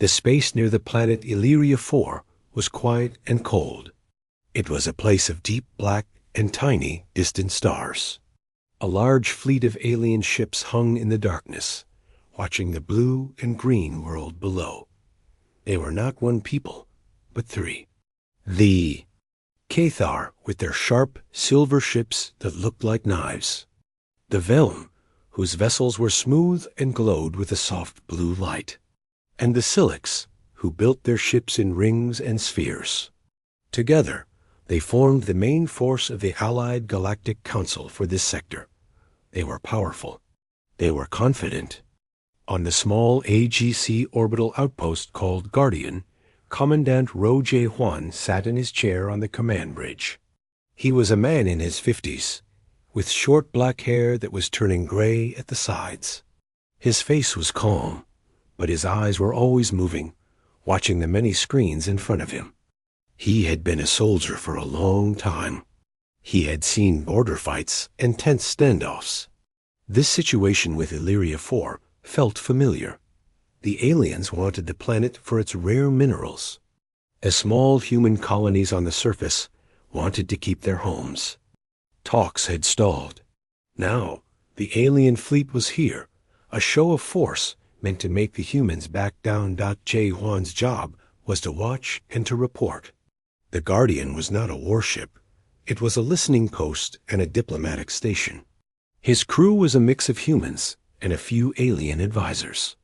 The space near the planet Illyria 4 was quiet and cold. It was a place of deep black and tiny, distant stars. A large fleet of alien ships hung in the darkness, watching the blue and green world below. They were not one people, but three. The Cathar, with their sharp, silver ships that looked like knives. The Velm, whose vessels were smooth and glowed with a soft blue light. And the Silix, who built their ships in rings and spheres. Together, they formed the main force of the Allied Galactic Council for this sector. They were powerful. They were confident. On the small AGC orbital outpost called Guardian, Commandant Ro J. Huan sat in his chair on the command bridge. He was a man in his 50s, with short black hair that was turning gray at the sides. His face was calm, but his eyes were always moving, watching the many screens in front of him. He had been a soldier for a long time. He had seen border fights and tense standoffs. This situation with Illyria 4 felt familiar. The aliens wanted the planet for its rare minerals. As small human colonies on the surface wanted to keep their homes. Talks had stalled. Now, the alien fleet was here, a show of force meant to make the humans back down. J. Huan's job was to watch and to report. The Guardian was not a warship. It was a listening post and a diplomatic station. His crew was a mix of humans and a few alien advisors.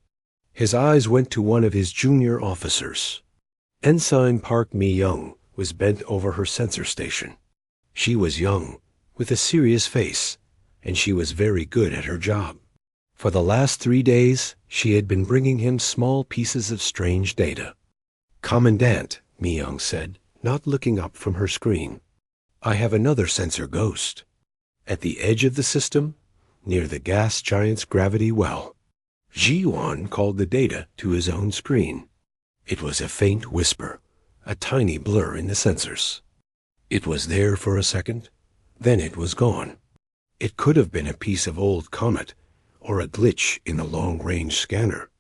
His eyes went to one of his junior officers. Ensign Park Mi-young was bent over her sensor station. She was young, with a serious face, and she was very good at her job. For the last 3 days, she had been bringing him small pieces of strange data. "Commandant," Mi-young said, not looking up from her screen, "I have another sensor ghost. At the edge of the system, near the gas giant's gravity well." Ji-Wan called the data to his own screen. It was a faint whisper, a tiny blur in the sensors. It was there for a second, then it was gone. It could have been a piece of old comet, or a glitch in the long-range scanner.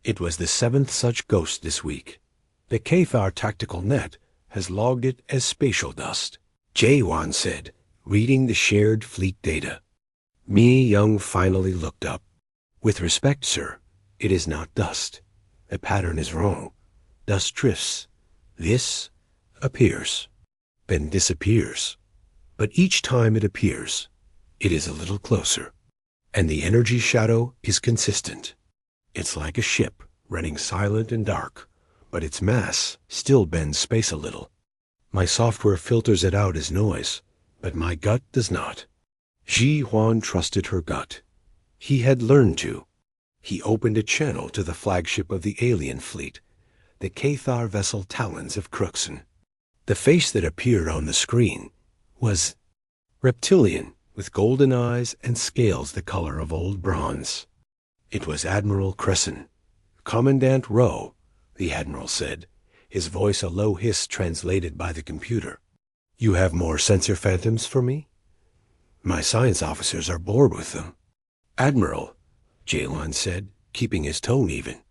It was the 7th such ghost this week. The Cathar Tactical Net has logged it as spatial dust, Ji-Wan said, reading the shared fleet data. Mi-young finally looked up. "With respect, sir, it is not dust. The pattern is wrong. Dust drifts. This appears, then disappears. But each time it appears, it is a little closer. And the energy shadow is consistent. It's like a ship running silent and dark, but its mass still bends space a little. My software filters it out as noise, but my gut does not." Ji-Wan trusted her gut. He had learned to. He opened a channel to the flagship of the alien fleet, the Cathar vessel Talons of Cruxen. The face that appeared on the screen was reptilian, with golden eyes and scales the color of old bronze. It was Admiral Crescent. "Commandant Ro," the admiral said, his voice a low hiss translated by the computer. "You have more sensor phantoms for me? My science officers are bored with them." "Admiral," Ji-Wan said, keeping his tone even.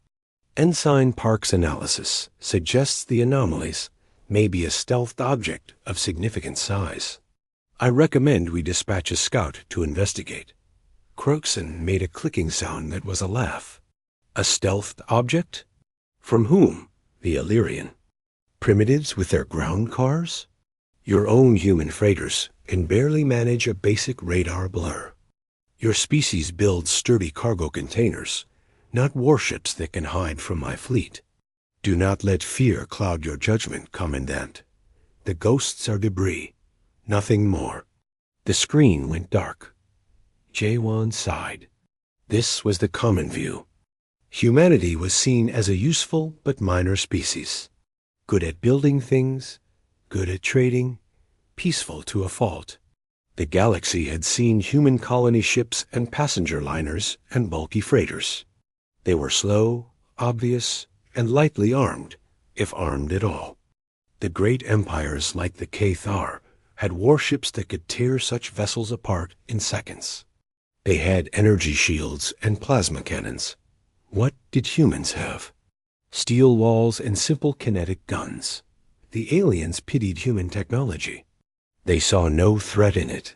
"Ensign Park's analysis suggests the anomalies may be a stealthed object of significant size. I recommend we dispatch a scout to investigate." Cruxen made a clicking sound that was a laugh. "A stealthed object? From whom?" "The Illyrian. Primitives with their ground cars? Your own human freighters can barely manage a basic radar blur. Your species builds sturdy cargo containers, not warships that can hide from my fleet. Do not let fear cloud your judgment, Commandant. The ghosts are debris, nothing more." The screen went dark. Ji-Wan sighed. This was the common view. Humanity was seen as a useful but minor species. Good at building things, good at trading, peaceful to a fault. The galaxy had seen human colony ships and passenger liners and bulky freighters. They were slow, obvious, and lightly armed, if armed at all. The great empires like the Cathar had warships that could tear such vessels apart in seconds. They had energy shields and plasma cannons. What did humans have? steel walls, and simple kinetic guns. The aliens pitied human technology. They saw no threat in it.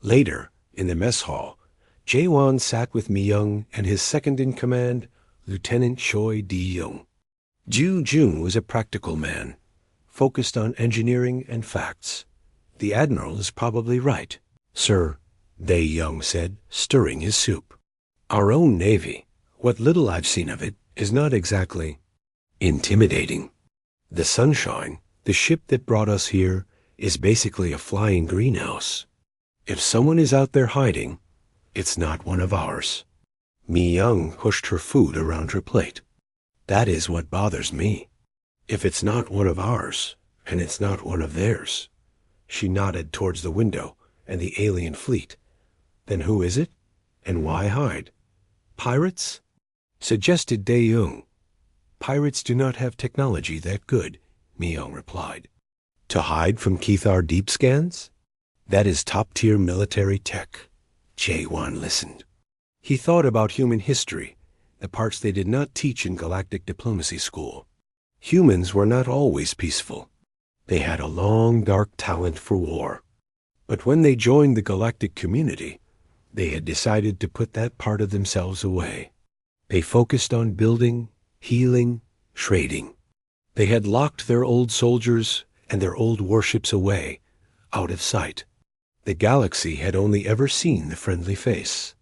Later, in the mess hall, Jae-won sat with Mi-young and his second-in-command, Lieutenant Choi D-young. Ju-jung was a practical man, focused on engineering and facts. The admiral is probably right, sir, Dae-young said, stirring his soup. Our own navy, what little I've seen of it, is not exactly intimidating. The Sunshine, the ship that brought us here, is basically a flying greenhouse. If someone is out there hiding, it's not one of ours. Mi-young pushed her food around her plate. That is what bothers me. If it's not one of ours, and it's not one of theirs. She nodded towards the window and the alien fleet. Then who is it? And why hide? Pirates? Suggested Dae-young. Pirates do not have technology that good, Mi-young replied. To hide from Kethar deep scans? That is top-tier military tech. Jae-won listened. He thought about human history, the parts they did not teach in Galactic Diplomacy School. Humans were not always peaceful. They had a long, dark talent for war. But when they joined the galactic community, they had decided to put that part of themselves away. They focused on building, healing, trading. They had locked their old soldiers and their old warships away, out of sight. The galaxy had only ever seen the friendly face.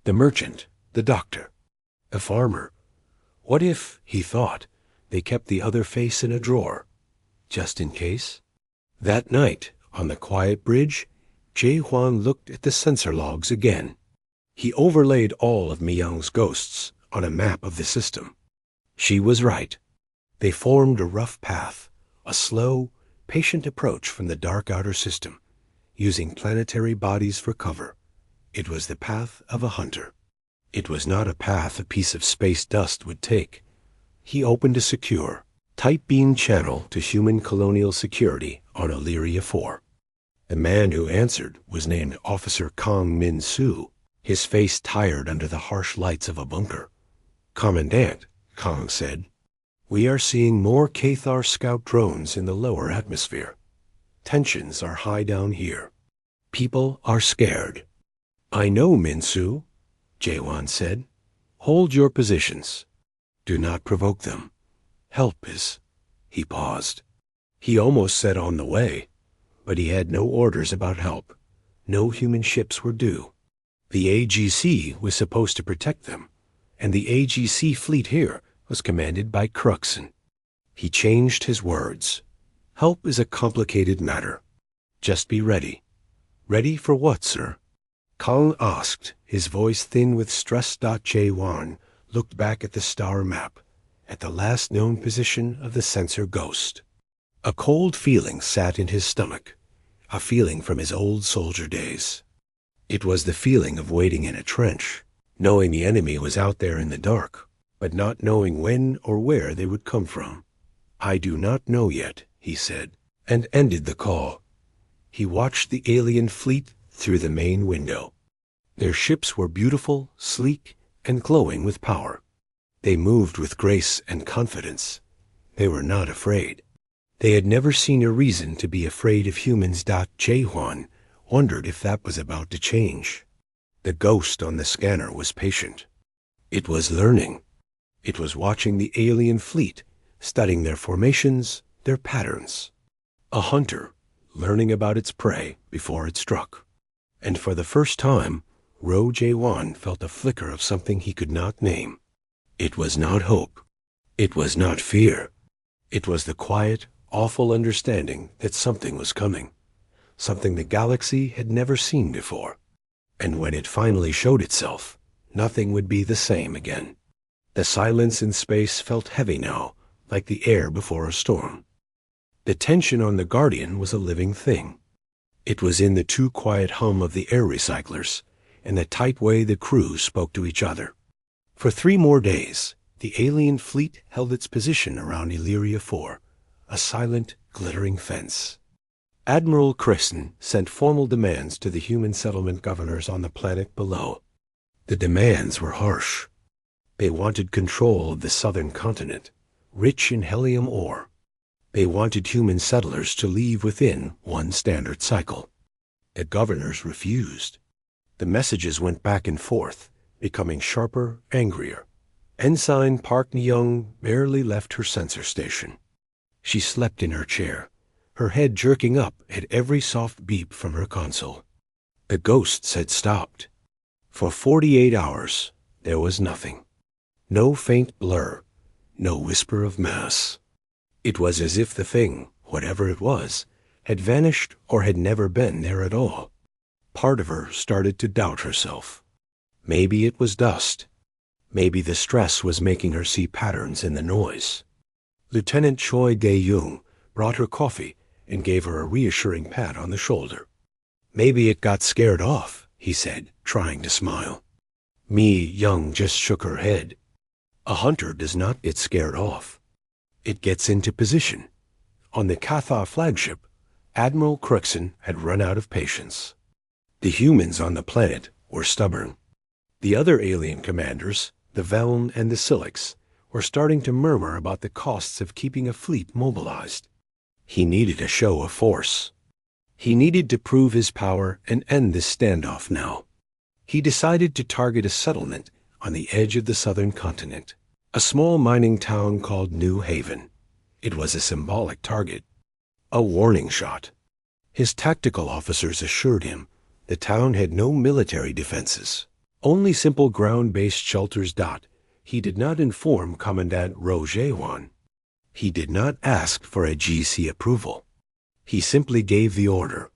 The merchant, the doctor, a farmer. What if, he thought, they kept the other face in a drawer, just in case? That night, on the quiet bridge, Jae-hwan looked at the sensor logs again. He overlaid all of Mi-young's ghosts on a map of the system. She was right. They formed a rough path, a slow, patient approach from the dark outer system, using planetary bodies for cover. It was the path of a hunter. It was not a path a piece of space dust would take. He opened a secure, tight beam channel to human colonial security on Illyria 4. The man who answered was named Officer Kang Min-soo, his face tired under the harsh lights of a bunker. Commandant, Kang said, we are seeing more Kethar scout drones in the lower atmosphere. Tensions are high down here. People are scared. I know, Min-soo, Jae-won said. Hold your positions. Do not provoke them. Help is... He paused. He almost said on the way, but he had no orders about help. No human ships were due. The AGC was supposed to protect them, and the AGC fleet here was commanded by Cruxon. He changed his words. Help is a complicated matter. Just be ready. Ready for what, sir? Kang asked, his voice thin with stress. Jae-won looked back at the star map, at the last known position of the sensor ghost. A cold feeling sat in his stomach, a feeling from his old soldier days. It was the feeling of waiting in a trench, knowing the enemy was out there in the dark, but not knowing when or where they would come from. I do not know yet, he said, and ended the call. He watched the alien fleet through the main window. Their ships were beautiful, sleek, and glowing with power. They moved with grace and confidence. They were not afraid. They had never seen a reason to be afraid of humans. Jae-hwan wondered if that was about to change. The ghost on the scanner was patient. It was learning. It was watching the alien fleet, studying their formations, their patterns. A hunter, learning about its prey before it struck. And for the first time, Jae-won felt a flicker of something he could not name. It was not hope. It was not fear. It was the quiet, awful understanding that something was coming. Something the galaxy had never seen before. And when it finally showed itself, nothing would be the same again. The silence in space felt heavy now, like the air before a storm. The tension on the Guardian was a living thing. It was in the too quiet hum of the air recyclers and the tight way the crews spoke to each other. For 3 more days, the alien fleet held its position around Illyria 4, a silent, glittering fence. Admiral Cresson sent formal demands to the human settlement governors on the planet below. The demands were harsh. They wanted control of the southern continent, rich in helium ore. They wanted human settlers to leave within one standard cycle. The governors refused. The messages went back and forth, becoming sharper, angrier. Ensign Park Ni-young barely left her sensor station. She slept in her chair, her head jerking up at every soft beep from her console. The ghosts had stopped. For 48 hours, there was nothing. No faint blur, no whisper of mass. It was as if the thing, whatever it was, had vanished or had never been there at all. Part of her started to doubt herself. Maybe it was dust. Maybe the stress was making her see patterns in the noise. Lieutenant Choi Dae-young brought her coffee and gave her a reassuring pat on the shoulder. Maybe it got scared off, he said, trying to smile. Mi-young just shook her head. A hunter does not get scared off. It gets into position. On the Cathar flagship, Admiral Crookston had run out of patience. The humans on the planet were stubborn. The other alien commanders, the Veln and the Silix, were starting to murmur about the costs of keeping a fleet mobilized. He needed a show of force. He needed to prove his power and end this standoff now. He decided to target a settlement on the edge of the southern continent, a small mining town called New Haven. It was a symbolic target, a warning shot. His tactical officers assured him the town had no military defenses, only simple ground-based shelters. He did not inform Commandant Ro Jae-won. He did not ask for a GC approval. He simply gave the order.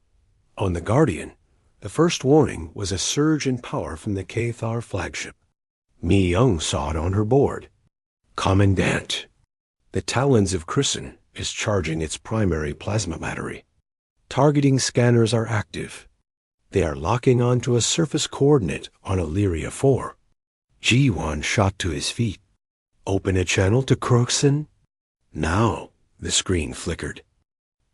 On the Guardian, the first warning was a surge in power from the Cathar flagship. Mi-young saw it on her board. Commandant, the Talons of Crookston is charging its primary plasma battery. Targeting scanners are active. They are locking onto a surface coordinate on Illyria 4. Ji-won shot to his feet. Open a channel to Crookston? Now, the screen flickered.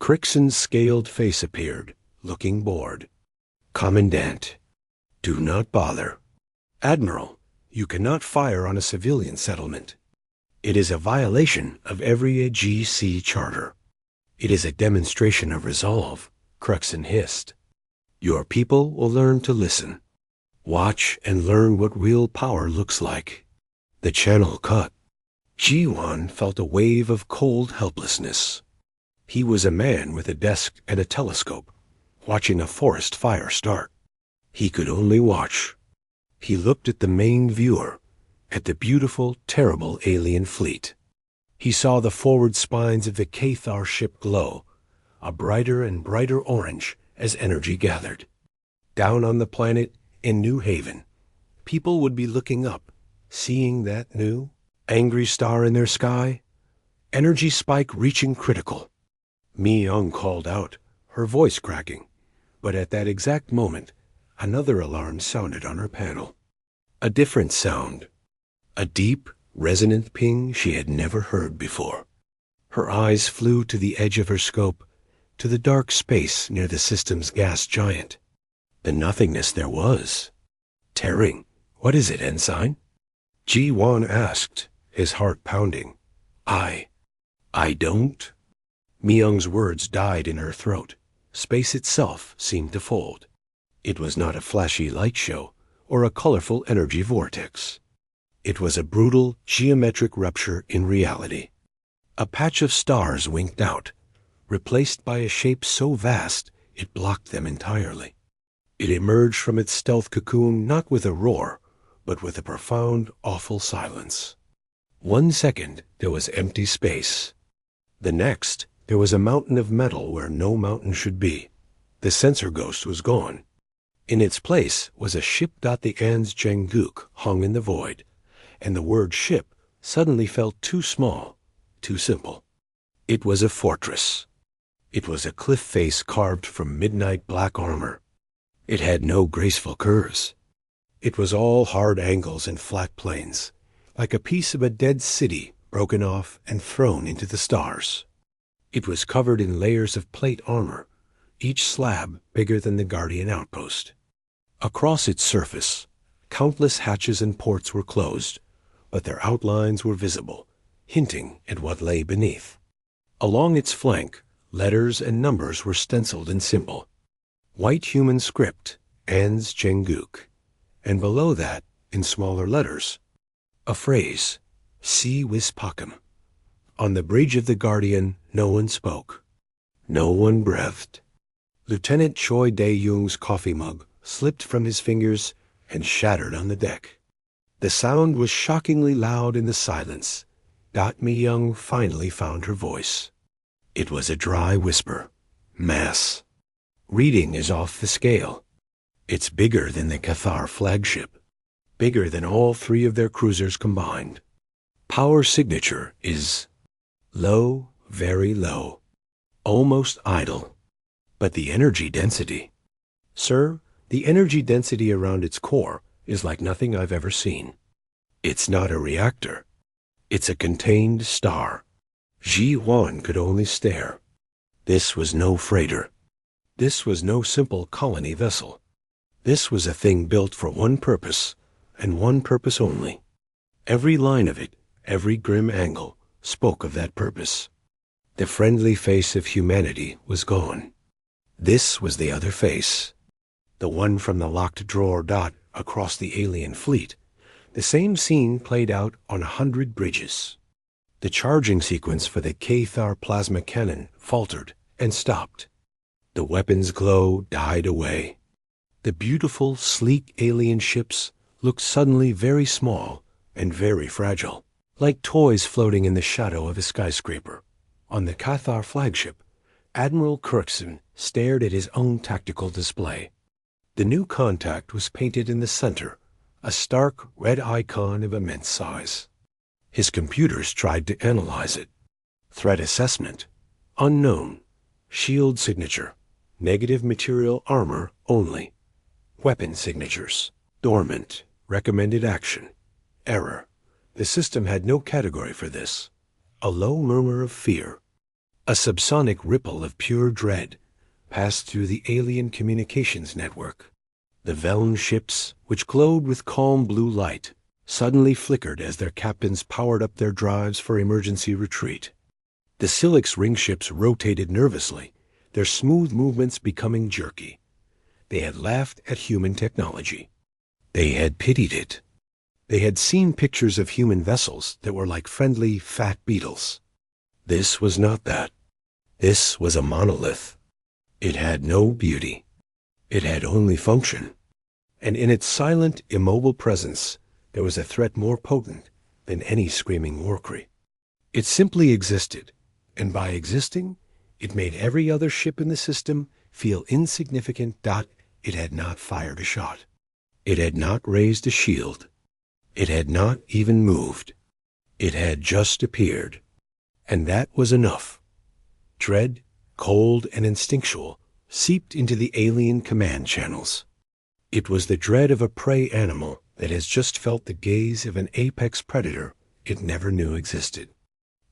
Crookston's scaled face appeared, looking bored. Commandant, do not bother. Admiral, you cannot fire on a civilian settlement. It is a violation of every GC charter. It is a demonstration of resolve, Crookston hissed. Your people will learn to listen. Watch and learn what real power looks like. The channel cut. Ji-won felt a wave of cold helplessness. He was a man with a desk and a telescope, watching a forest fire start. He could only watch. He looked at the main viewer, at the beautiful, terrible alien fleet. He saw the forward spines of the Cathar ship glow, a brighter and brighter orange as energy gathered. Down on the planet in New Haven, people would be looking up, seeing that new, angry star in their sky, energy spike reaching critical. Mi-young called out, her voice cracking, but at that exact moment, another alarm sounded on her panel. A different sound, a deep, resonant ping she had never heard before. Her eyes flew to the edge of her scope, to the dark space near the system's gas giant. The nothingness there was. Tearing. What is it, Ensign? Ji-won asked, his heart pounding. I don't. Mi-young's words died in her throat. Space itself seemed to fold. It was not a flashy light show or a colorful energy vortex. It was a brutal, geometric rupture in reality. A patch of stars winked out, replaced by a shape so vast it blocked them entirely. It emerged from its stealth cocoon not with a roar, but with a profound, awful silence. 1 second, there was empty space. The next, there was a mountain of metal where no mountain should be. The sensor ghost was gone. In its place was a ship. The An's Janguk hung in the void, and the word ship suddenly felt too small, too simple. It was a fortress. It was a cliff face carved from midnight black armor. It had no graceful curves. It was all hard angles and flat planes, like a piece of a dead city broken off and thrown into the stars. It was covered in layers of plate armor, each slab bigger than the Guardian outpost. Across its surface, countless hatches and ports were closed, but their outlines were visible, hinting at what lay beneath. Along its flank, letters and numbers were stenciled in symbol. White human script, Ans Jenguk, and below that, in smaller letters, a phrase, Si Wis Pakum. On the bridge of the Guardian, no one spoke. No one breathed. Lieutenant Choi Dae-young's coffee mug slipped from his fingers and shattered on the deck. The sound was shockingly loud in the silence. Dot Mi-young finally found her voice. It was a dry whisper. Mass. Reading is off the scale. It's bigger than the Cathar flagship. Bigger than all three of their cruisers combined. Power signature is low, very low. Almost idle. But the energy density. Sir, the energy density around its core is like nothing I've ever seen. It's not a reactor. It's a contained star. Ji Huan could only stare. This was no freighter. This was no simple colony vessel. This was a thing built for one purpose, and one purpose only. Every line of it, every grim angle, spoke of that purpose. The friendly face of humanity was gone. This was the other face. The one from the locked drawer dot across the alien fleet. The same scene played out on 100 bridges. The charging sequence for the Cathar plasma cannon faltered and stopped. The weapon's glow died away. The beautiful, sleek alien ships looked suddenly very small and very fragile, like toys floating in the shadow of a skyscraper. On the Cathar flagship, Admiral Kirkson stared at his own tactical display. The new contact was painted in the center, a stark red icon of immense size. His computers tried to analyze it. Threat assessment, unknown. Shield signature, negative material armor only. Weapon signatures, dormant, recommended action. Error. The system had no category for this. A low murmur of fear. A subsonic ripple of pure dread passed through the alien communications network. The Veln ships, which glowed with calm blue light, suddenly flickered as their captains powered up their drives for emergency retreat. The Silix ring ships rotated nervously, their smooth movements becoming jerky. They had laughed at human technology. They had pitied it. They had seen pictures of human vessels that were like friendly, fat beetles. This was not that. This was a monolith. It had no beauty. It had only function. And in its silent, immobile presence, there was a threat more potent than any screaming warcry. It simply existed, and by existing, it made every other ship in the system feel insignificant. It had not fired a shot. It had not raised a shield. It had not even moved. It had just appeared. And that was enough. Dread, cold and instinctual, seeped into the alien command channels. It was the dread of a prey animal that has just felt the gaze of an apex predator it never knew existed.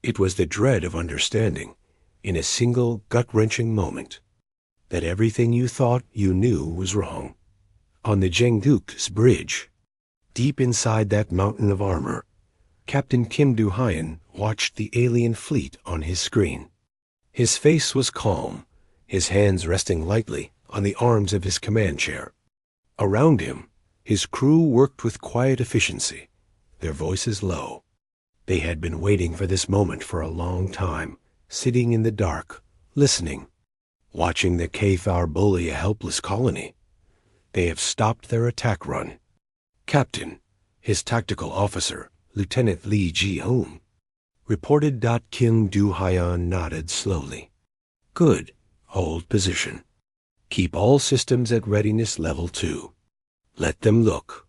It was the dread of understanding, in a single gut-wrenching moment, that everything you thought you knew was wrong. On the Jengduk's bridge, deep inside that mountain of armor, Captain Kim Du-hyun watched the alien fleet on his screen. His face was calm, his hands resting lightly on the arms of his command chair. Around him, his crew worked with quiet efficiency, their voices low. They had been waiting for this moment for a long time, sitting in the dark, listening, watching the Cathar bully a helpless colony. They have stopped their attack run. Captain, his tactical officer, Lieutenant Lee Ji-hoon, reported. Kim Du-hyun nodded slowly. Good. Hold position. Keep all systems at readiness level 2. Let them look.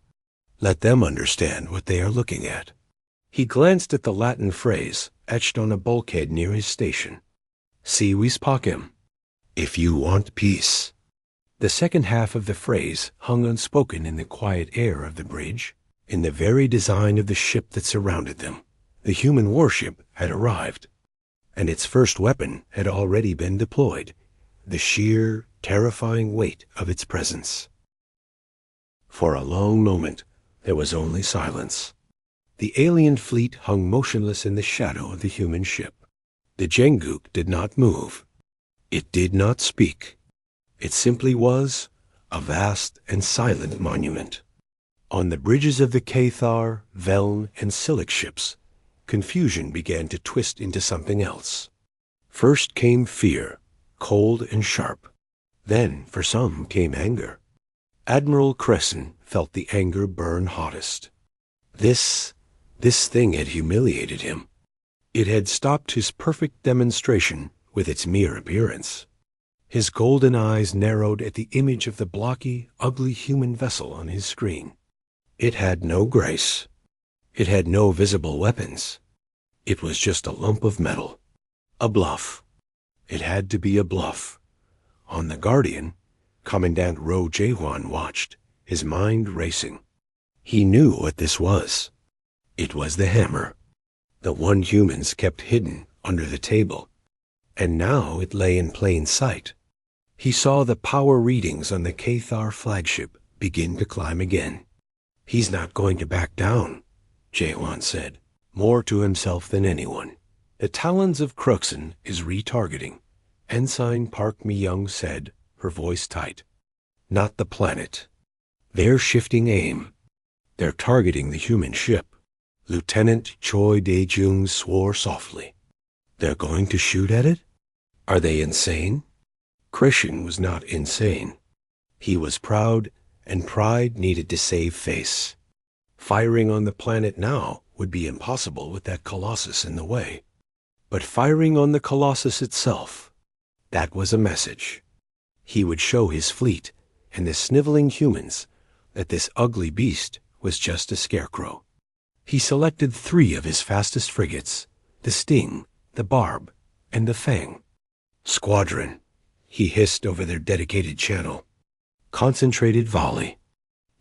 Let them understand what they are looking at. He glanced at the Latin phrase etched on a bulkhead near his station. Si vis pacem. If you want peace. The second half of the phrase hung unspoken in the quiet air of the bridge, in the very design of the ship that surrounded them. The human warship had arrived, and its first weapon had already been deployed, the sheer, terrifying weight of its presence. For a long moment, there was only silence. The alien fleet hung motionless in the shadow of the human ship. The Jenguk did not move. It did not speak. It simply was a vast and silent monument. On the bridges of the Cathar, Veln, and Silic ships, confusion began to twist into something else. First came fear, cold and sharp. Then, for some, came anger. Admiral Crescent felt the anger burn hottest. This thing had humiliated him. It had stopped his perfect demonstration with its mere appearance. His golden eyes narrowed at the image of the blocky, ugly human vessel on his screen. It had no grace. It had no visible weapons. It was just a lump of metal. A bluff. It had to be a bluff. On the Guardian, Commandant Ro Jaehwan watched, his mind racing. He knew what this was. It was the hammer. The one humans kept hidden under the table. And now it lay in plain sight. He saw the power readings on the Cathar flagship begin to climb again. He's not going to back down, Jaehwan said, more to himself than anyone. The talons of Cruxen is retargeting, Ensign Park Mi-young said, her voice tight. Not the planet. They're shifting aim. They're targeting the human ship. Lieutenant Choi Dae-jung swore softly. They're going to shoot at it? Are they insane? Christian was not insane. He was proud, and pride needed to save face. Firing on the planet now would be impossible with that Colossus in the way. But firing on the Colossus itself, that was a message. He would show his fleet and the sniveling humans that this ugly beast was just a scarecrow. He selected 3 of his fastest frigates, the Sting, the Barb, and the Fang. Squadron, he hissed over their dedicated channel. Concentrated volley.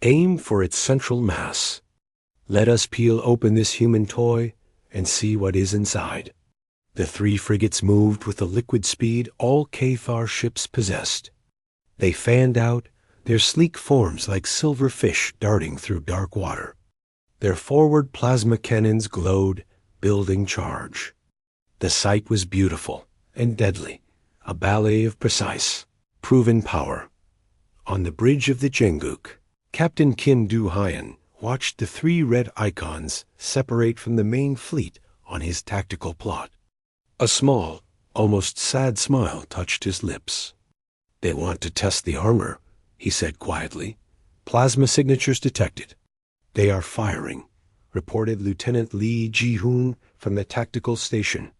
Aim for its central mass. Let us peel open this human toy and see what is inside. The 3 frigates moved with the liquid speed all Cathar ships possessed. They fanned out, their sleek forms like silver fish darting through dark water. Their forward plasma cannons glowed, building charge. The sight was beautiful and deadly, a ballet of precise, proven power. On the bridge of the Jenguk, Captain Kim Do-hyun watched the 3 red icons separate from the main fleet on his tactical plot. A small, almost sad smile touched his lips. They want to test the armor, he said quietly. Plasma signatures detected. They are firing, reported Lieutenant Lee Ji-hoon from the tactical station.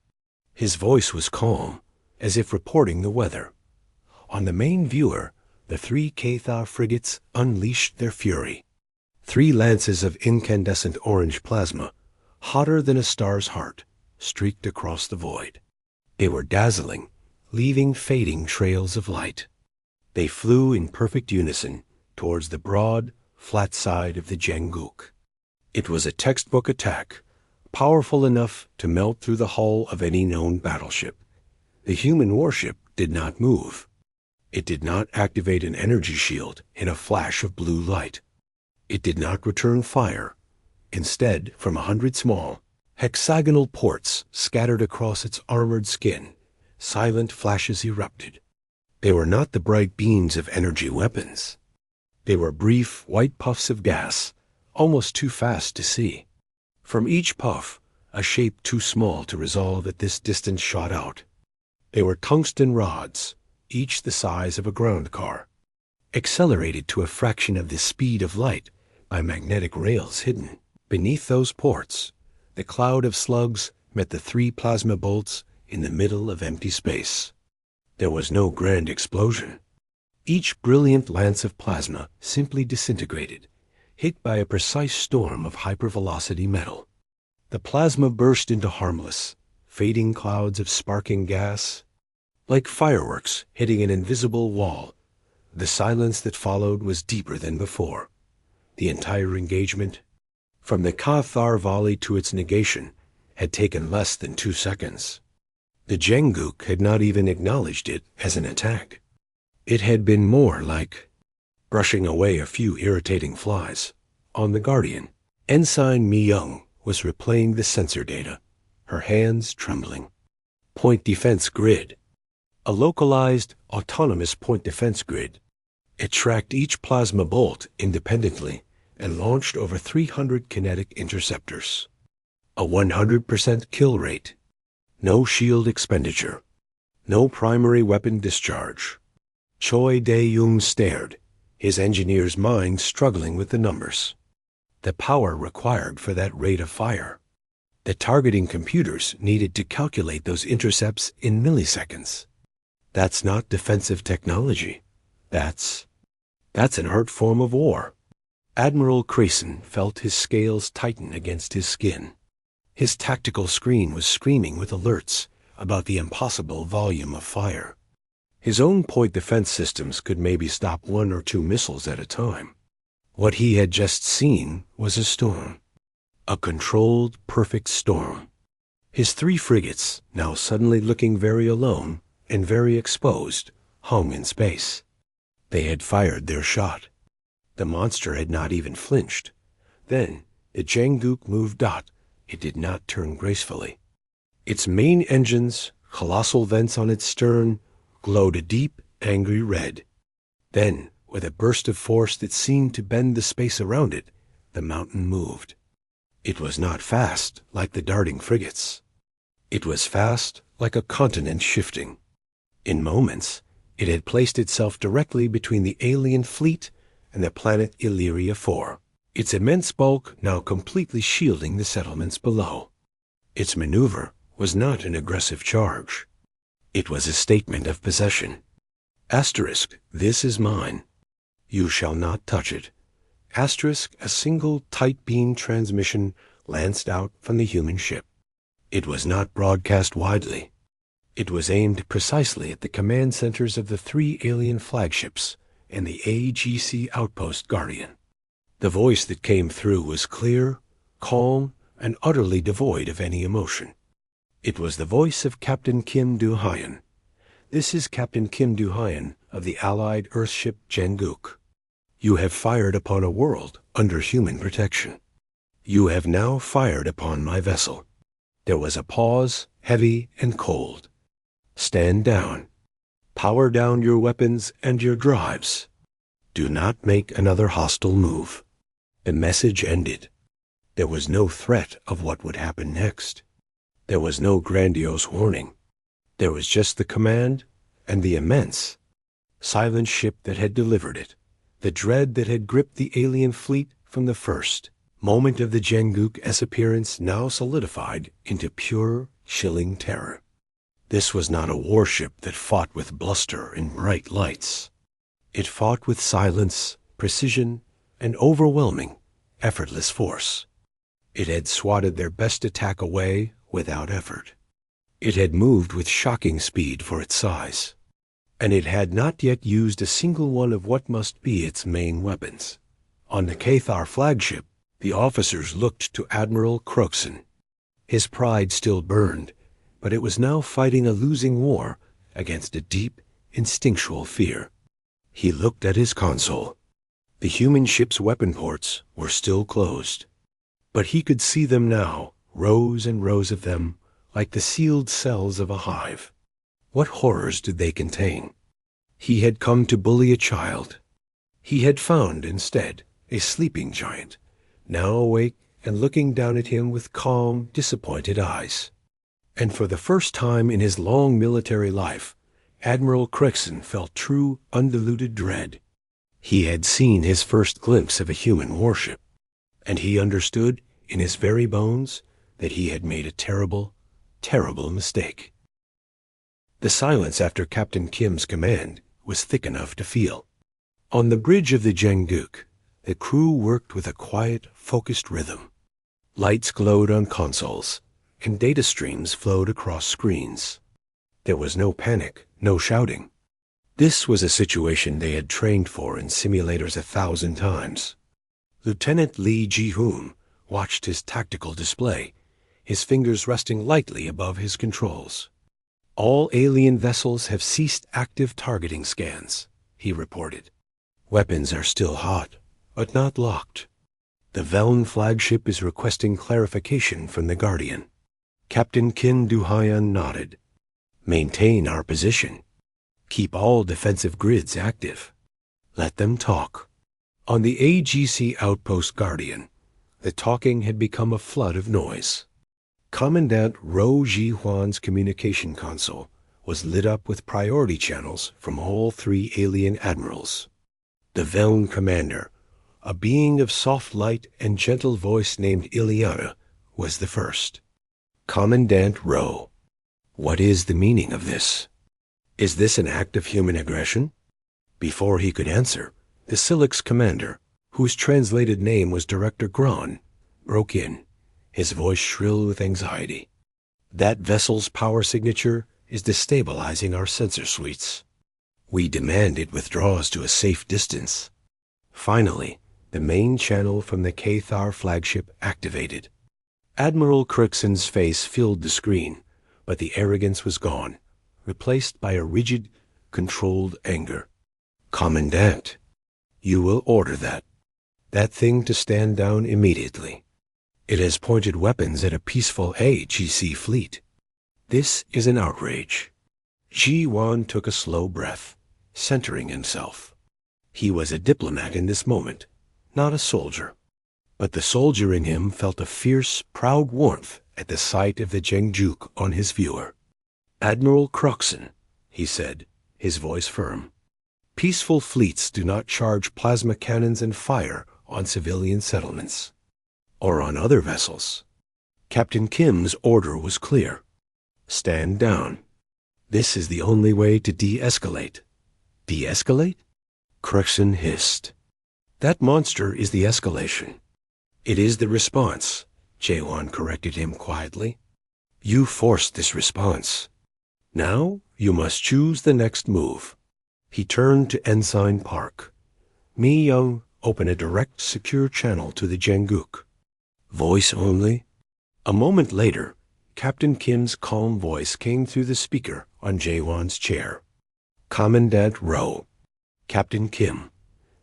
His voice was calm, as if reporting the weather. On the main viewer, the 3 Cathar frigates unleashed their fury. 3 lances of incandescent orange plasma, hotter than a star's heart, streaked across the void. They were dazzling, leaving fading trails of light. They flew in perfect unison towards the broad, flat side of the Jenguk. It was a textbook attack, powerful enough to melt through the hull of any known battleship. The human warship did not move. It did not activate an energy shield in a flash of blue light. It did not return fire. Instead, from 100 small, hexagonal ports scattered across its armored skin, silent flashes erupted. They were not the bright beams of energy weapons. They were brief, white puffs of gas, almost too fast to see. From each puff, a shape too small to resolve at this distance shot out. They were tungsten rods, each the size of a ground car, accelerated to a fraction of the speed of light by magnetic rails hidden. Beneath those ports, the cloud of slugs met the 3 plasma bolts in the middle of empty space. There was no grand explosion. Each brilliant lance of plasma simply disintegrated, hit by a precise storm of hypervelocity metal. The plasma burst into harmless, fading clouds of sparking gas. Like fireworks hitting an invisible wall, the silence that followed was deeper than before. The entire engagement, from the Cathar volley to its negation, had taken less than 2 seconds. The Jenguk had not even acknowledged it as an attack. It had been more like brushing away a few irritating flies. On the Guardian, Ensign Mi-young was replaying the sensor data, her hands trembling. Point defense grid. A localized, autonomous point defense grid. It tracked each plasma bolt independently and launched over 300 kinetic interceptors. A 100% kill rate. No shield expenditure. No primary weapon discharge. Choi Dae-yoon stared, his engineer's mind struggling with the numbers. The power required for that rate of fire. The targeting computers needed to calculate those intercepts in milliseconds. That's not defensive technology. That's an art form of war. Admiral Creyson felt his scales tighten against his skin. His tactical screen was screaming with alerts about the impossible volume of fire. His own point defense systems could maybe stop 1 or 2 missiles at a time. What he had just seen was a storm. A controlled, perfect storm. His 3 frigates, now suddenly looking very alone and very exposed, hung in space. They had fired their shot. The monster had not even flinched. Then the Janggook moved dot. It did not turn gracefully. Its main engines, colossal vents on its stern, glowed a deep, angry red. Then, with a burst of force that seemed to bend the space around it, the mountain moved. It was not fast like the darting frigates. It was fast like a continent shifting. In moments, it had placed itself directly between the alien fleet and the planet Illyria 4, its immense bulk now completely shielding the settlements below. Its maneuver was not an aggressive charge. It was a statement of possession. Asterisk, this is mine. You shall not touch it. Asterisk, a single tight beam transmission lanced out from the human ship. It was not broadcast widely. It was aimed precisely at the command centers of the 3 alien flagships and the AGC outpost Guardian. The voice that came through was clear, calm, and utterly devoid of any emotion. It was the voice of Captain Kim Do-hyun. This is Captain Kim Do-hyun of the Allied Earthship Janggook. You have fired upon a world under human protection. You have now fired upon my vessel. There was a pause, heavy and cold. Stand down. Power down your weapons and your drives. Do not make another hostile move. The message ended. There was no threat of what would happen next. There was no grandiose warning. There was just the command and the immense, silent ship that had delivered it, the dread that had gripped the alien fleet from the first moment of the Janggook's appearance now solidified into pure, chilling terror. This was not a warship that fought with bluster and bright lights. It fought with silence, precision, and overwhelming, effortless force. It had swatted their best attack away without effort. It had moved with shocking speed for its size, and it had not yet used a single one of what must be its main weapons. On the Cathar flagship, the officers looked to Admiral Creyson. His pride still burned, but it was now fighting a losing war against a deep, instinctual fear. He looked at his console. The human ship's weapon ports were still closed, but he could see them now, rows and rows of them, like the sealed cells of a hive. What horrors did they contain? He had come to bully a child. He had found, instead, a sleeping giant, now awake and looking down at him with calm, disappointed eyes. And for the first time in his long military life, Admiral Creyson felt true, undiluted dread. He had seen his first glimpse of a human warship, and he understood in his very bones that he had made a terrible, terrible mistake. The silence after Captain Kim's command was thick enough to feel. On the bridge of the Janggook, the crew worked with a quiet, focused rhythm. Lights glowed on consoles, and data streams flowed across screens. There was no panic, no shouting. This was a situation they had trained for in simulators 1,000 times. Lieutenant Lee Ji-hoon watched his tactical display, his fingers resting lightly above his controls. All alien vessels have ceased active targeting scans, he reported. Weapons are still hot, but not locked. The Veln flagship is requesting clarification from the Guardian. Captain Kin Duhayan nodded. Maintain our position. Keep all defensive grids active. Let them talk. On the AGC outpost Guardian, the talking had become a flood of noise. Commandant Ro Jihuan's communication console was lit up with priority channels from all three alien admirals. The Veln commander, a being of soft light and gentle voice named Ileana, was the first. Commandant Ro, what is the meaning of this? Is this an act of human aggression? Before he could answer, the Silex commander, whose translated name was Director Gron, broke in, his voice shrill with anxiety. That vessel's power signature is destabilizing our sensor suites. We demand it withdraws to a safe distance. Finally, the main channel from the Cathar flagship activated. Admiral Crixon's face filled the screen, but the arrogance was gone, replaced by a rigid, controlled anger. Commandant, you will order that thing to stand down immediately. It has pointed weapons at a peaceful AGC fleet. This is an outrage. Ji-Wan took a slow breath, centering himself. He was a diplomat in this moment, not a soldier. But the soldier in him felt a fierce, proud warmth at the sight of the Jengjuk on his viewer. Admiral Croxon, he said, his voice firm. Peaceful fleets do not charge plasma cannons and fire on civilian settlements. Or on other vessels. Captain Kim's order was clear. Stand down. This is the only way to de-escalate. De-escalate? Crexon hissed. That monster is the escalation. It is the response, Jaewon corrected him quietly. You forced this response. Now you must choose the next move. He turned to Ensign Park. Mi Young, open a direct, secure channel to the Jenguk. Voice only? A moment later, Captain Kim's calm voice came through the speaker on Jaewon's chair. Commandant Ro. Captain Kim,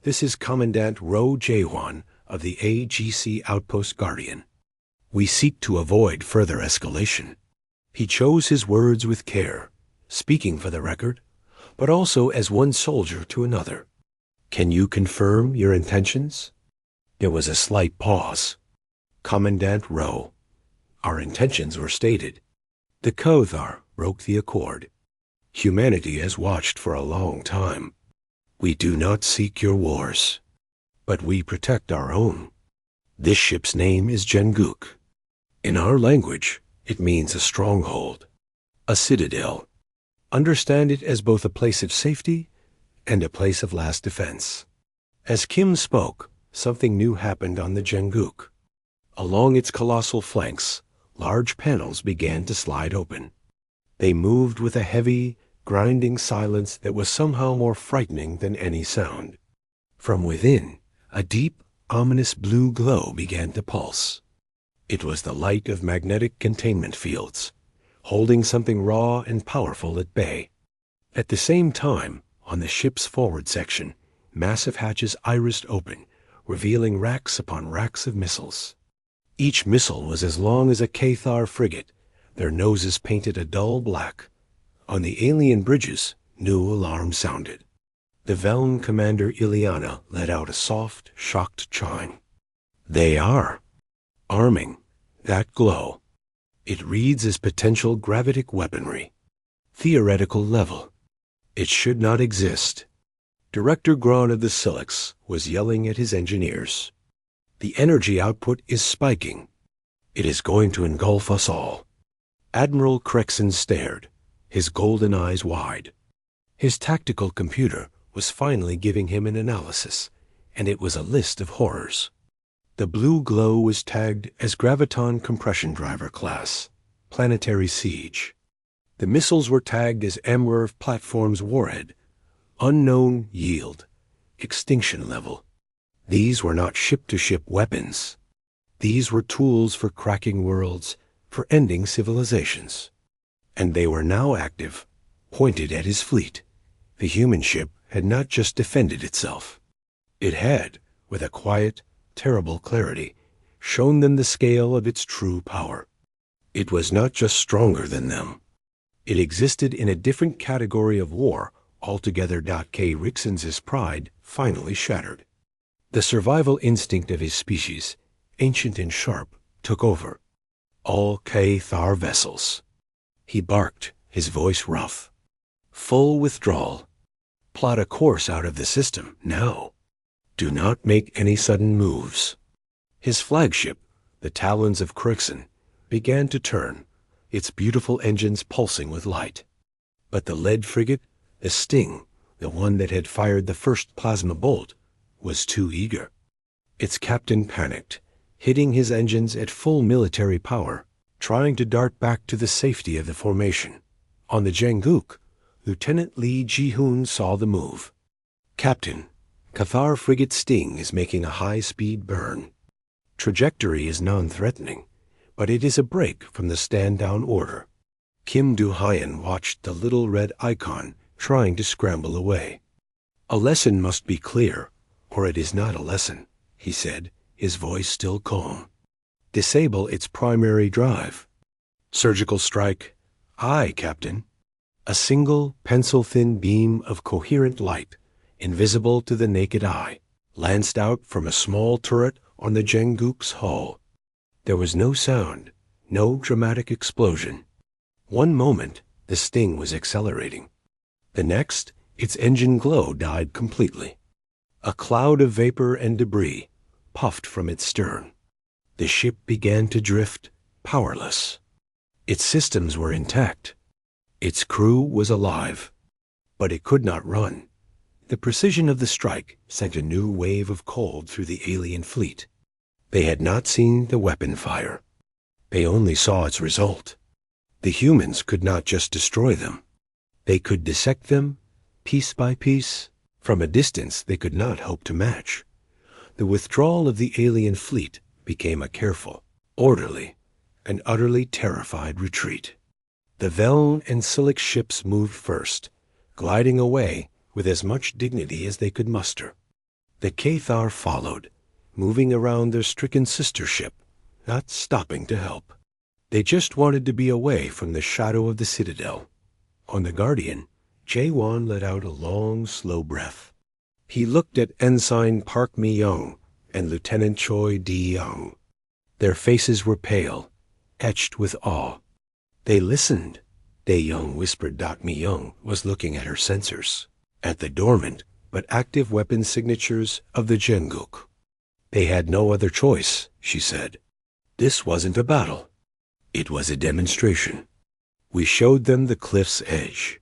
this is Commandant Ro Jaewon of the AGC Outpost Guardian. We seek to avoid further escalation. He chose his words with care, speaking for the record, but also as one soldier to another. Can you confirm your intentions? There was a slight pause. Commandant Ro. Our intentions were stated. The Kothar broke the accord. Humanity has watched for a long time. We do not seek your wars, but we protect our own. This ship's name is Jenguk. In our language, it means a stronghold, a citadel. Understand it as both a place of safety and a place of last defense. As Kim spoke, something new happened on the Jenguk. Along its colossal flanks, large panels began to slide open. They moved with a heavy, grinding silence that was somehow more frightening than any sound. From within, a deep, ominous blue glow began to pulse. It was the light of magnetic containment fields, holding something raw and powerful at bay. At the same time, on the ship's forward section, massive hatches irised open, revealing racks upon racks of missiles. Each missile was as long as a Cathar frigate, their noses painted a dull black. On the alien bridges, new alarms sounded. The Veln commander Ileana let out a soft, shocked chime. They are arming that glow. It reads as potential gravitic weaponry. Theoretical level. It should not exist. Director Gron of the Silex was yelling at his engineers. The energy output is spiking. It is going to engulf us all. Admiral Crexon stared, his golden eyes wide. His tactical computer was finally giving him an analysis, and it was a list of horrors. The blue glow was tagged as Graviton Compression Driver Class, Planetary Siege. The missiles were tagged as Amwerv Platform's Warhead, Unknown Yield, Extinction Level. These were not ship-to-ship weapons. These were tools for cracking worlds, for ending civilizations. And they were now active, pointed at his fleet. The human ship had not just defended itself. It had, with a quiet, terrible clarity, shown them the scale of its true power. It was not just stronger than them. It existed in a different category of war altogether. K. Rixon's pride finally shattered. The survival instinct of his species, ancient and sharp, took over. All K-Thar vessels. He barked, his voice rough. Full withdrawal. Plot a course out of the system, now. Do not make any sudden moves. His flagship, the Talons of Crixon, began to turn, its beautiful engines pulsing with light. But the lead frigate, the Sting, the one that had fired the first plasma bolt, was too eager. Its captain panicked, hitting his engines at full military power, trying to dart back to the safety of the formation. On the Janguk, Lieutenant Lee Ji-hoon saw the move. Captain, Cathar frigate Sting is making a high-speed burn. Trajectory is non-threatening, but it is a break from the stand-down order. Kim Do-hyun watched the little red icon trying to scramble away. A lesson must be clear, or it is not a lesson, he said, his voice still calm. Disable its primary drive. Surgical strike. Aye, Captain. A single, pencil-thin beam of coherent light, invisible to the naked eye, lanced out from a small turret on the Janguk's hull. There was no sound, no dramatic explosion. One moment, the Sting was accelerating. The next, its engine glow died completely. A cloud of vapor and debris puffed from its stern. The ship began to drift, powerless. Its systems were intact. Its crew was alive. But it could not run. The precision of the strike sent a new wave of cold through the alien fleet. They had not seen the weapon fire. They only saw its result. The humans could not just destroy them. They could dissect them, piece by piece. From a distance they could not hope to match. The withdrawal of the alien fleet became a careful, orderly, and utterly terrified retreat. The Veln and Silic ships moved first, gliding away with as much dignity as they could muster. The Cathar followed, moving around their stricken sister ship, not stopping to help. They just wanted to be away from the shadow of the Citadel. On the Guardian, Jae-won let out a long, slow breath. He looked at Ensign Park Mi-young and Lieutenant Choi Di-young. Their faces were pale, etched with awe. They listened. Dae-young whispered. Mi-young was looking at her sensors, at the dormant but active weapon signatures of the Janguk. They had no other choice, she said. This wasn't a battle. It was a demonstration. We showed them the cliff's edge.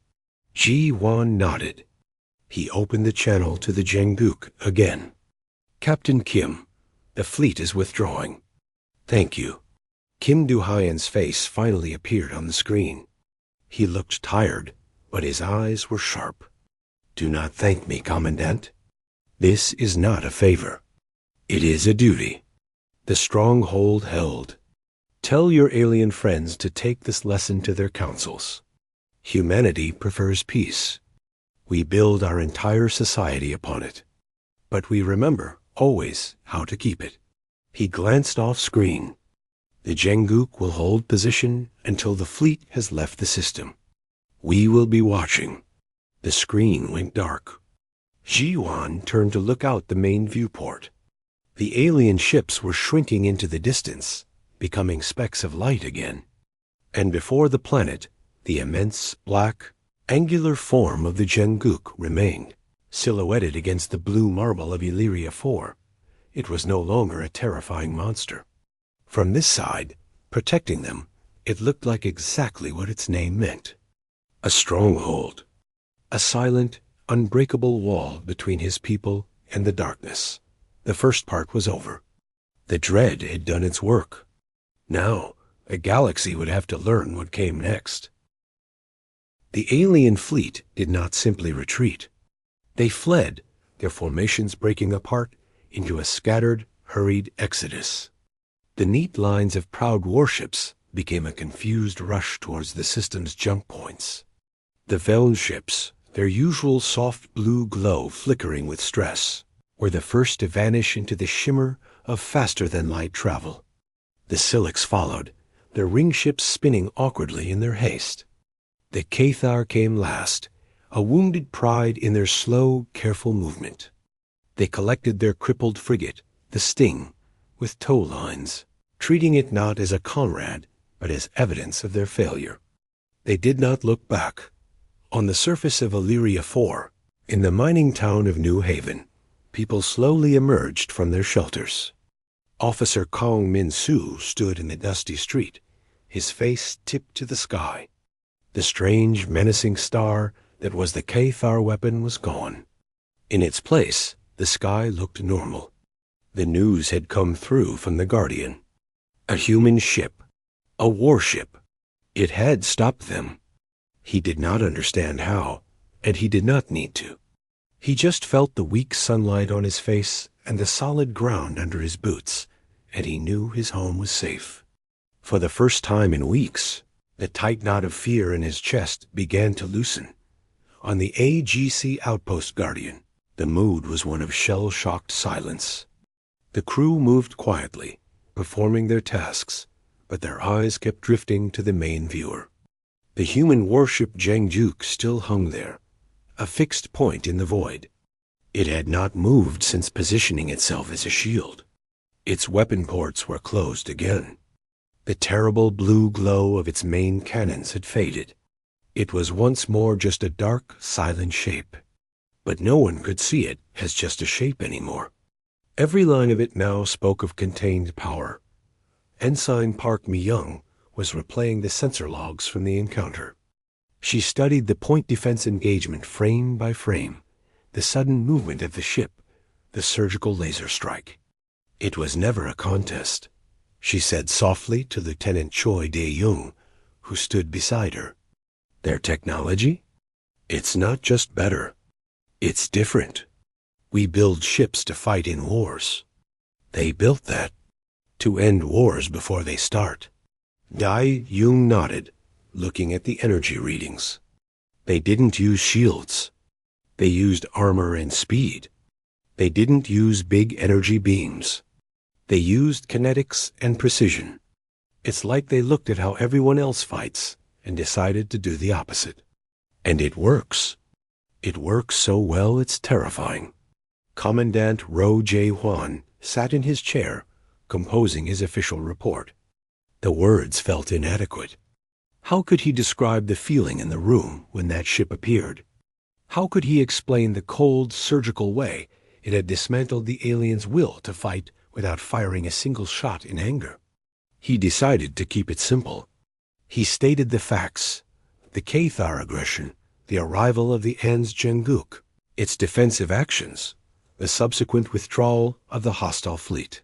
Ji-won nodded. He opened the channel to the Janguk again. Captain Kim, the fleet is withdrawing. Thank you. Kim Do-hyun's face finally appeared on the screen. He looked tired, but his eyes were sharp. Do not thank me, Commandant. This is not a favor. It is a duty. The stronghold held. Tell your alien friends to take this lesson to their councils. Humanity prefers peace. We build our entire society upon it. But we remember, always, how to keep it. He glanced off screen. The Janguk will hold position until the fleet has left the system. We will be watching. The screen went dark. Ji-won turned to look out the main viewport. The alien ships were shrinking into the distance, becoming specks of light again. And before the planet, the immense, black, angular form of the Janguk remained, silhouetted against the blue marble of Illyria IV. It was no longer a terrifying monster. From this side, protecting them, it looked like exactly what its name meant. A stronghold. A silent, unbreakable wall between his people and the darkness. The first part was over. The dread had done its work. Now, a galaxy would have to learn what came next. The alien fleet did not simply retreat. They fled, their formations breaking apart into a scattered, hurried exodus. The neat lines of proud warships became a confused rush towards the system's jump points. The Veln ships, their usual soft blue glow flickering with stress, were the first to vanish into the shimmer of faster-than-light travel. The Silix followed, their ring ships spinning awkwardly in their haste. The Cathar came last, a wounded pride in their slow, careful movement. They collected their crippled frigate, the Sting, with tow lines, treating it not as a comrade, but as evidence of their failure. They did not look back. On the surface of Illyria 4, in the mining town of New Haven, people slowly emerged from their shelters. Officer Kong Min Su stood in the dusty street, his face tipped to the sky. The strange, menacing star that was the Cathar weapon was gone. In its place, the sky looked normal. The news had come through from the Guardian. A human ship. A warship. It had stopped them. He did not understand how, and he did not need to. He just felt the weak sunlight on his face and the solid ground under his boots, and he knew his home was safe. For the first time in weeks, the tight knot of fear in his chest began to loosen. On the AGC outpost Guardian, the mood was one of shell-shocked silence. The crew moved quietly, performing their tasks, but their eyes kept drifting to the main viewer. The human warship Jangjuk still hung there, a fixed point in the void. It had not moved since positioning itself as a shield. Its weapon ports were closed again. The terrible blue glow of its main cannons had faded. It was once more just a dark, silent shape. But no one could see it as just a shape anymore. Every line of it now spoke of contained power. Ensign Park Mi-young was replaying the sensor logs from the encounter. She studied the point defense engagement frame by frame, the sudden movement of the ship, the surgical laser strike. It was never a contest, she said softly to Lieutenant Choi Dae-young, who stood beside her. Their technology? It's not just better. It's different. We build ships to fight in wars. They built that to end wars before they start. Dae-young nodded, looking at the energy readings. They didn't use shields. They used armor and speed. They didn't use big energy beams. They used kinetics and precision. It's like they looked at how everyone else fights and decided to do the opposite. And it works. It works so well it's terrifying. Commandant Ro Jae-hwan sat in his chair, composing his official report. The words felt inadequate. How could he describe the feeling in the room when that ship appeared? How could he explain the cold, surgical way it had dismantled the aliens' will to fight without firing a single shot in anger? He decided to keep it simple. He stated the facts: the Cathar aggression, the arrival of the Ans Janguk, its defensive actions, the subsequent withdrawal of the hostile fleet.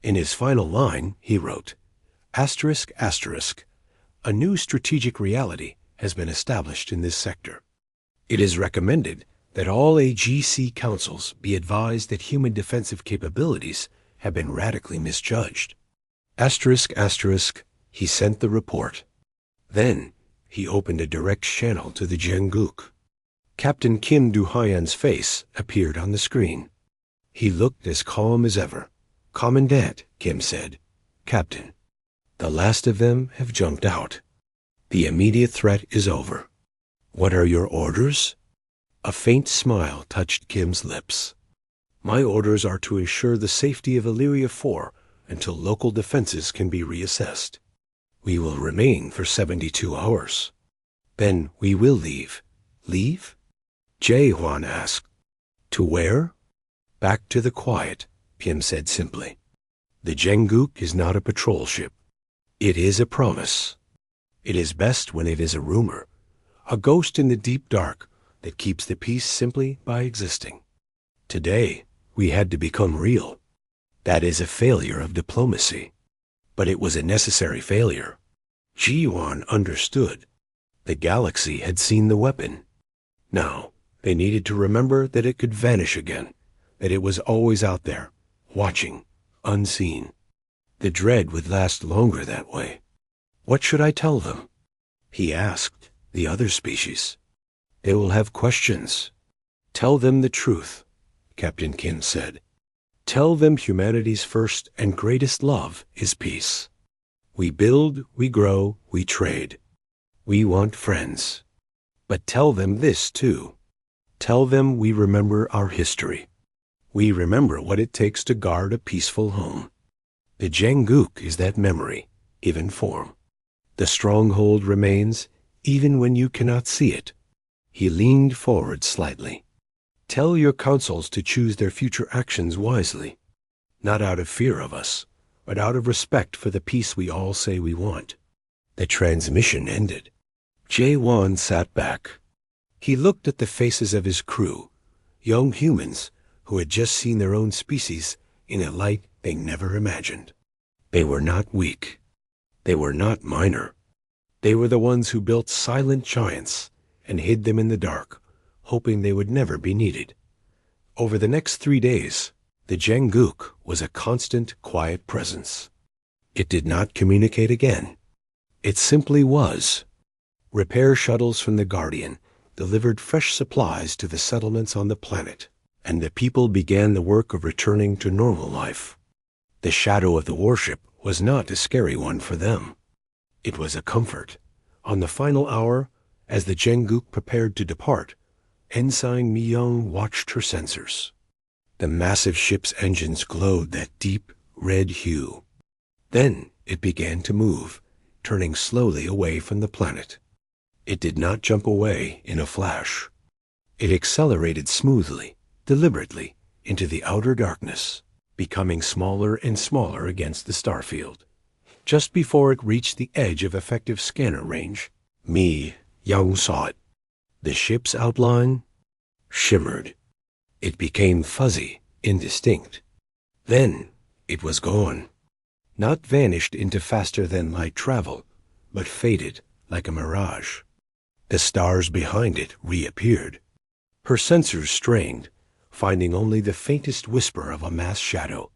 In his final line, he wrote, ****, a new strategic reality has been established in this sector. It is recommended that all AGC councils be advised that human defensive capabilities have been radically misjudged. ***, he sent the report. Then he opened a direct channel to the Janguk. Captain Kim Du-hyan's face appeared on the screen. He looked as calm as ever. Commandant, Kim said. Captain, the last of them have jumped out. The immediate threat is over. What are your orders? A faint smile touched Kim's lips. My orders are to ensure the safety of Illyria 4 until local defenses can be reassessed. We will remain for 72 hours. Then we will leave. Leave? Jae-hwan asked. To where? Back to the quiet, Kim said simply. The Janguk is not a patrol ship. It is a promise. It is best when it is a rumor, a ghost in the deep dark that keeps the peace simply by existing. Today, we had to become real. That is a failure of diplomacy. But it was a necessary failure. Ji-hwan understood. The galaxy had seen the weapon. Now, they needed to remember that it could vanish again, that it was always out there, watching, unseen. The dread would last longer that way. What should I tell them? He asked the other species. They will have questions. Tell them the truth, Captain Kim said. Tell them humanity's first and greatest love is peace. We build, we grow, we trade. We want friends. But tell them this too. Tell them we remember our history. We remember what it takes to guard a peaceful home. The Janguk is that memory, given form. The stronghold remains even when you cannot see it. He leaned forward slightly. Tell your councils to choose their future actions wisely, not out of fear of us, but out of respect for the peace we all say we want. The transmission ended. Jae-won sat back. He looked at the faces of his crew, young humans who had just seen their own species in a light they never imagined. They were not weak. They were not minor. They were the ones who built silent giants and hid them in the dark, hoping they would never be needed. Over the next 3 days, the Janguk was a constant, quiet presence. It did not communicate again. It simply was. Repair shuttles from the Guardian delivered fresh supplies to the settlements on the planet, and the people began the work of returning to normal life. The shadow of the warship was not a scary one for them. It was a comfort. On the final hour, as the Janguk prepared to depart, Ensign Mi-young watched her sensors. The massive ship's engines glowed that deep red hue. Then it began to move, turning slowly away from the planet. It did not jump away in a flash. It accelerated smoothly, deliberately, into the outer darkness, becoming smaller and smaller against the starfield. Just before it reached the edge of effective scanner range, Mi-young saw it. The ship's outline shimmered. It became fuzzy, indistinct. Then it was gone. Not vanished into faster-than-light travel, but faded like a mirage. The stars behind it reappeared. Her sensors strained, finding only the faintest whisper of a mass shadow,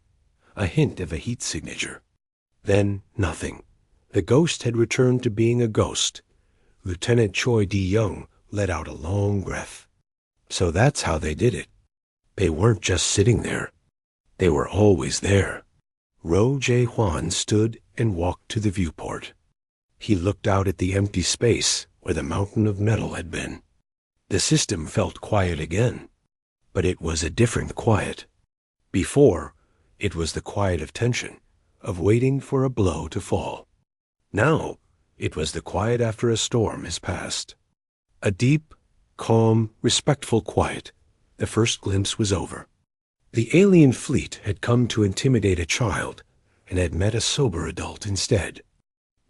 a hint of a heat signature. Then nothing. The ghost had returned to being a ghost. Lieutenant Choi Di-young let out a long breath. So that's how they did it. They weren't just sitting there. They were always there. Ro Jae-hwan stood and walked to the viewport. He looked out at the empty space where the mountain of metal had been. The system felt quiet again, but it was a different quiet. Before, it was the quiet of tension, of waiting for a blow to fall. Now, it was the quiet after a storm has passed. A deep, calm, respectful quiet. The first glimpse was over. The alien fleet had come to intimidate a child and had met a sober adult instead.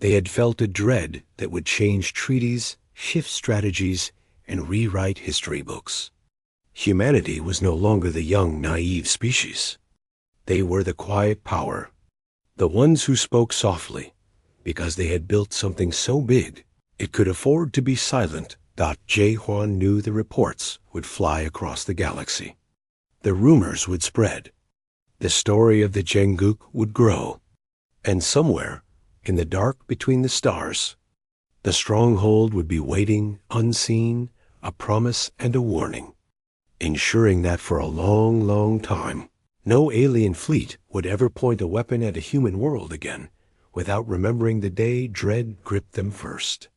They had felt a dread that would change treaties, shift strategies, and rewrite history books. Humanity was no longer the young, naive species. They were the quiet power, the ones who spoke softly, because they had built something so big it could afford to be silent. Jae-hwan knew the reports would fly across the galaxy. The rumors would spread. The story of the Janguk would grow. And somewhere, in the dark between the stars, the stronghold would be waiting, unseen, a promise and a warning, ensuring that for a long, long time, no alien fleet would ever point a weapon at a human world again without remembering the day dread gripped them first.